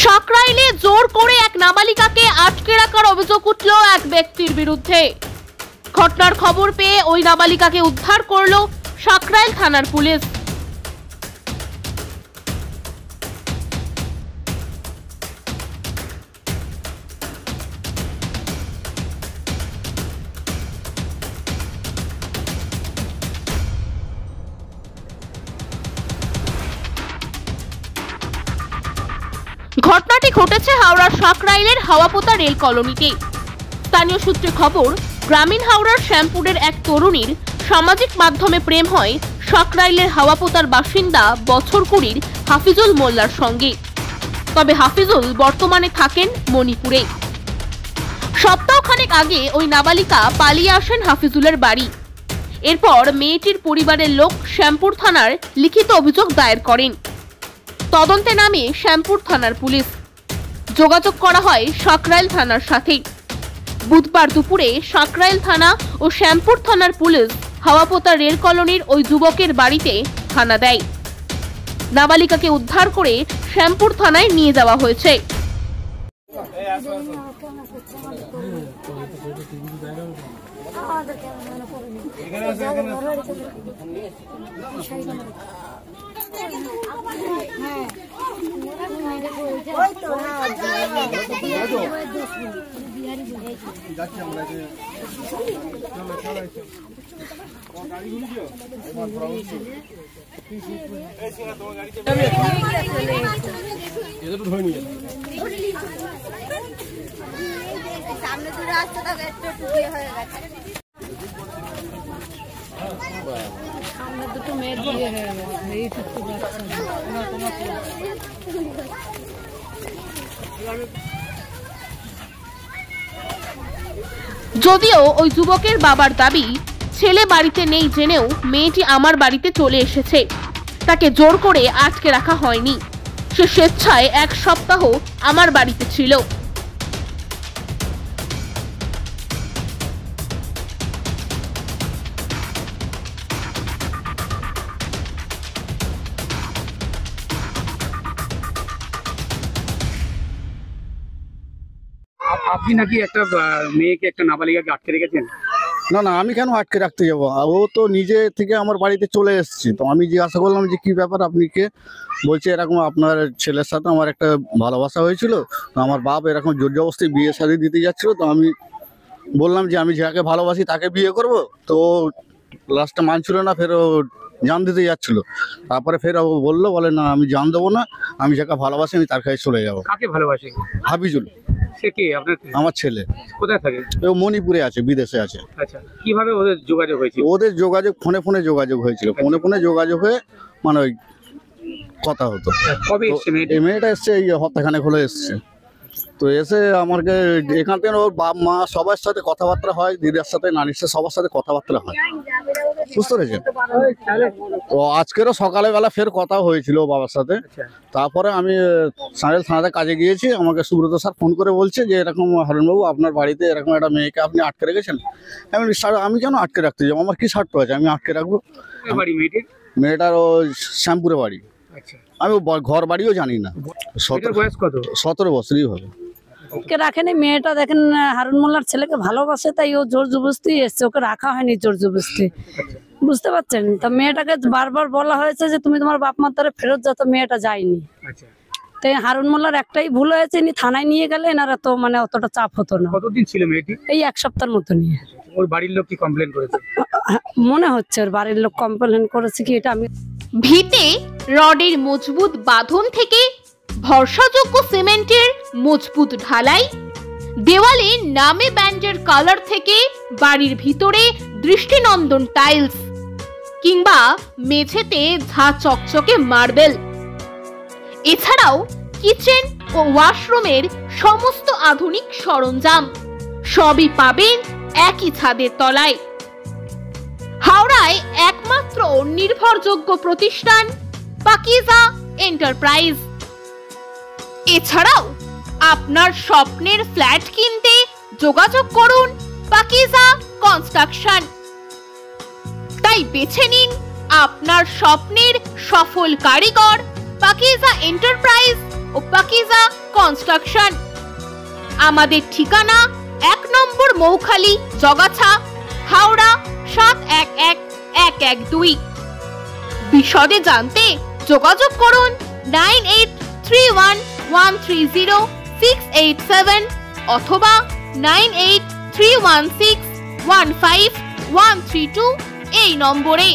সাকরাইলে জোর করে এক নাবালিকাকে আটকে রাখার অভিযোগ উঠল এক ব্যক্তির বিরুদ্ধে। ঘটনার খবর পেয়ে ওই নাবালিকাকে উদ্ধার করল সাকরাইল থানার পুলিশ। ঘটনাটি ঘটেছে হাওড়ার সাকরাইলের হাওয়াপোতা রেল কলোনিতে। স্থানীয় সূত্রে খবর, গ্রামীণ হাওড়ার শ্যামপুরের এক তরুণীর সামাজিক মাধ্যমে প্রেম হয় সাকরাইলের হাওয়াপোতার বাসিন্দা বছর 20 হাফিজুল মোল্লার সঙ্গে। তবে হাফিজুল বর্তমানে থাকেন মণিপুরে। সপ্তাহখানেক আগে ওই নাবালিকা পালিয়ে আসেন হাফিজুলের বাড়ি। এরপর মেয়েটির পরিবারের লোক শ্যামপুর থানার লিখিত অভিযোগ দায়ের করেন। তদন্তে নামে শ্যামপুর থানার পুলিশ। যোগাযোগ করা হয় সাকরাইল থানার সাথে। বুধবার দুপুরে সাকরাইল থানা ও শ্যামপুর থানার পুলিশ হাওয়াপোতা রেল কলোনির ওই যুবকের বাড়িতে হানা দেয়। নাবালিকাকে উদ্ধার করে শ্যামপুর থানায় নিয়ে যাওয়া হয়েছে। সামনে দূরে আসতে থাকে একটু বিয়ে হয়ে গেছে। সামনে দুটো মেয়ের বিয়ে হয়ে গেছে, এই টুকু বাচ্চা। যদিও ওই যুবকের বাবার দাবি, ছেলে বাড়িতে নেই জেনেও মেয়েটি আমার বাড়িতে চলে এসেছে। তাকে জোর করে আটকে রাখা হয়নি। সে স্বেচ্ছায় 1 সপ্তাহ আমার বাড়িতে ছিল। আপনি নাকি একটা মেয়েকে, একটা নাবালিকাকে আটকে রেখেছেন? না না, আমি কেন আটকে রাখতে যাবো? ও তো নিজে থেকে আমার বাড়িতে চলে এসেছে। তো আমি জিজ্ঞাসা করলাম যে কি ব্যাপার, আপনি কে? বলছে এরকম আপনার ছেলের সাথে আমার একটা ভালোবাসা হয়েছিল, তো আমার বাপ এরকম জোর জবরদস্তি বিয়ে শাদী দিতে যাচ্ছিল। তো আমি বললাম যে আমি যাকে ভালোবাসি তাকে বিয়ে করব। তো লাস্টে মানছিল না, ফের ও জান দিতে যাচ্ছিল। তারপরে ফের ও বলে না, আমি জান দেবো না, আমি যাকে ভালোবাসি আমি তার কাছে চলে যাবো। কাকে ভালোবাসি? হাফিজুল। সে কে? আমার ছেলে। কোথায় থাকে? ও মণিপুরে আছে, বিদেশে আছে। আচ্ছা, কিভাবে ওদের যোগাযোগ হয়েছিল? ওদের যোগাযোগ ফোনে যোগাযোগ হয়েছিল। ফোনে যোগাযোগ হয়ে মানে ওই কথা হতো। কবে এসছে মেয়েটা? এই মেয়েটা এসছে এই সপ্তাহখানেক হলে এসছে। তো এসে আমাকে এখান থেকে ওর বাপ মা সবার সাথে কথাবার্তা হয়, দিদির সাথে নানির সাথে সবার সাথে কথাবার্তা হয়, বুঝতে পেরেছেন? তো আজকেরও সকালবেলা ফের কথা হয়েছিল বাবার সাথে। তারপরে আমি সাকরাইল থানাতে কাজে গিয়েছি। আমাকে সুব্রত স্যার ফোন করে বলছে যে এরকম হারুনবাবু আপনার বাড়িতে এরকম একটা মেয়েকে আপনি আটকে রেখেছেন। আমি কেন আটকে রাখতে যাবো? আমার কি স্বার্থ আছে আমি আটকে রাখবো? মেয়েটার ও শ্যামপুরে বাড়ি। আমি ঘর বাড়িও জানি না। 17 বছরই হবে। ওকে রাখেনি। মেয়েটা দেখেন হারুন মোল্লার ছেলেকে ভালোবাসে, তাই ও জোর জবরদস্তি এসছে। ওকে রাখা হয়নি জোর জবরদস্তি, বুঝতে পারছেন? তো মেয়েটাকে বারবার বলা হয়েছে যে তুমি তোমার বাপ মার দ্বারা ফেরত যাও, তো মেয়েটা যায়নি। তাই হারুন মোল্লার একটাই ভুল হয়েছে, ইনি থানায় নিয়ে গেলে এনারা তো মানে অতটা চাপ হতো না। কতদিন ছিল মেয়েটি? এই 1 সপ্তাহের মতো নিয়ে। ওর বাড়ির লোক কি কমপ্লেন করেছে? মনে হচ্ছে ওর বাড়ির লোক কমপ্লেন করেছে কি, এটা আমি। ভিতে রডের মজবুত বাঁধন থেকে ভরসাযোগ্য সিমেন্টের মজবুত ঢালাই, দেওয়ালে নামে ব্যান্ডের কালার থেকে বাড়ির ভিতরে দৃষ্টিনন্দন টাইলস, কিংবা মেঝেতে ঝাঁ চকচকে মার্বেল, এছাড়াও কিচেন ও ওয়াশরুমের সমস্ত আধুনিক সরঞ্জাম সবই পাবেন একই ছাদের তলায়। হাওড়ায় একমাত্র নির্ভরযোগ্য প্রতিষ্ঠান পাকিজা এন্টারপ্রাইজ। এছাড়াও আপনার স্বপ্নের ফ্ল্যাট কিনতে যোগাযোগ করুন পাকিজা কনস্ট্রাকশন। তাই বেছে নিন আপনার স্বপ্নের সফল কারিগর পাকিজা এন্টারপ্রাইজ ও পাকিজা কনস্ট্রাকশন। আমাদের ঠিকানা 1 নম্বর মৌখালি, জগাছা, হাওড়া 711112। বিশদে জানতে যোগাযোগ করুন 9831130687 অথবা 9831615132 এই নম্বরে।